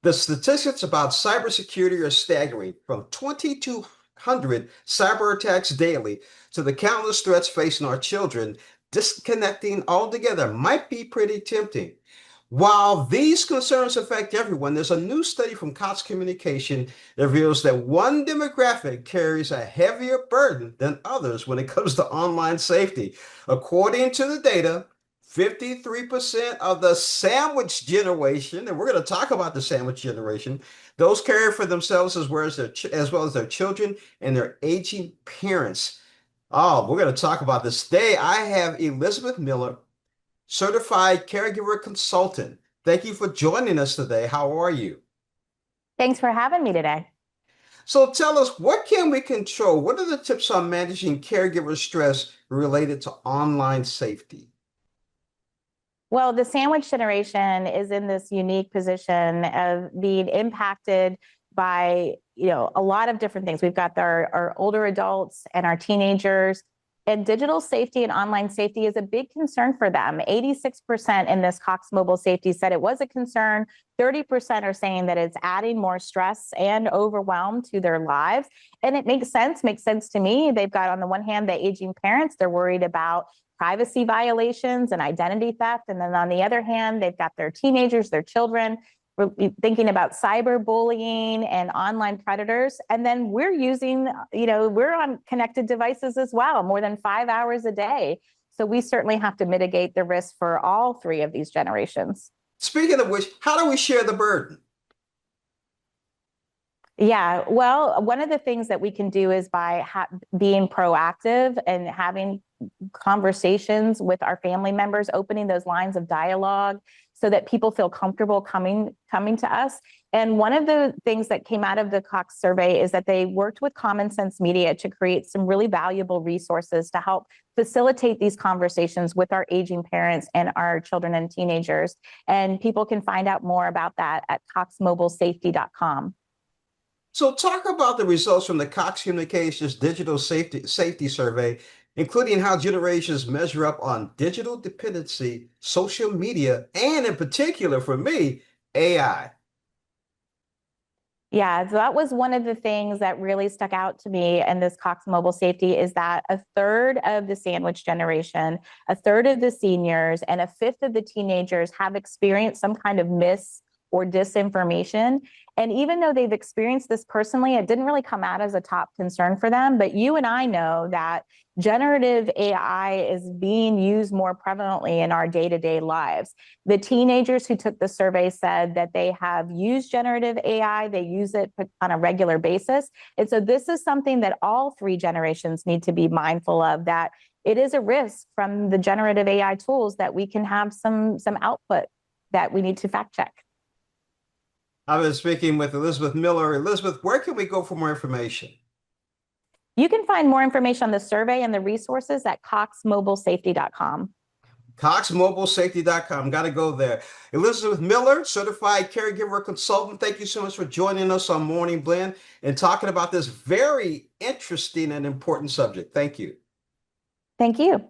The statistics about cybersecurity are staggering, from 2,200 cyber attacks daily to the countless threats facing our children. Disconnecting altogether might be pretty tempting. While these concerns affect everyone, there's a new study from Cox Communication that reveals that one demographic carries a heavier burden than others when it comes to online safety. According to the data, 53% of the sandwich generation, and we're going to talk about the sandwich generation, those care for themselves as well as their children and their aging parents. Oh, we're going to talk about this today. I have Elizabeth Miller, certified caregiver consultant. Thank you for joining us today. How are you? Thanks for having me today. So tell us, what can we control? What are the tips on managing caregiver stress related to online safety? Well, the sandwich generation is in this unique position of being impacted by, a lot of different things. We've got our older adults and our teenagers, and digital safety and online safety is a big concern for them. 86% in this Cox Mobile Safety said it was a concern. 30% are saying that it's adding more stress and overwhelm to their lives. And it makes sense to me. They've got, on the one hand, the aging parents. They're worried about privacy violations and identity theft. And then on the other hand, they've got their teenagers, their children. We're thinking about cyberbullying and online predators. And then we're using, we're on connected devices as well, more than 5 hours a day. So we certainly have to mitigate the risk for all three of these generations. Speaking of which, how do we share the burden? Yeah, well, one of the things that we can do is by being proactive and having conversations with our family members, opening those lines of dialogue so that people feel comfortable coming to us. And one of the things that came out of the Cox survey is that they worked with Common Sense Media to create some really valuable resources to help facilitate these conversations with our aging parents and our children and teenagers. And people can find out more about that at coxmobilesafety.com. So talk about the results from the Cox Communications Digital Safety Survey, including how generations measure up on digital dependency, social media, and in particular for me, AI. Yeah, so that was one of the things that really stuck out to me in this Cox Mobile Safety is that a third of the sandwich generation, a third of the seniors, and a fifth of the teenagers have experienced some kind of or disinformation. And even though they've experienced this personally, it didn't really come out as a top concern for them. But you and I know that generative AI is being used more prevalently in our day-to-day lives. The teenagers who took the survey said that they have used generative AI, they use it on a regular basis. And so this is something that all three generations need to be mindful of, that it is a risk from the generative AI tools that we can have some output that we need to fact check. I've been speaking with Elizabeth Miller. Elizabeth, where can we go for more information? You can find more information on the survey and the resources at coxmobilesafety.com. CoxMobileSafety.com. Got to go there. Elizabeth Miller, certified caregiver consultant. Thank you so much for joining us on Morning Blend and talking about this very interesting and important subject. Thank you. Thank you.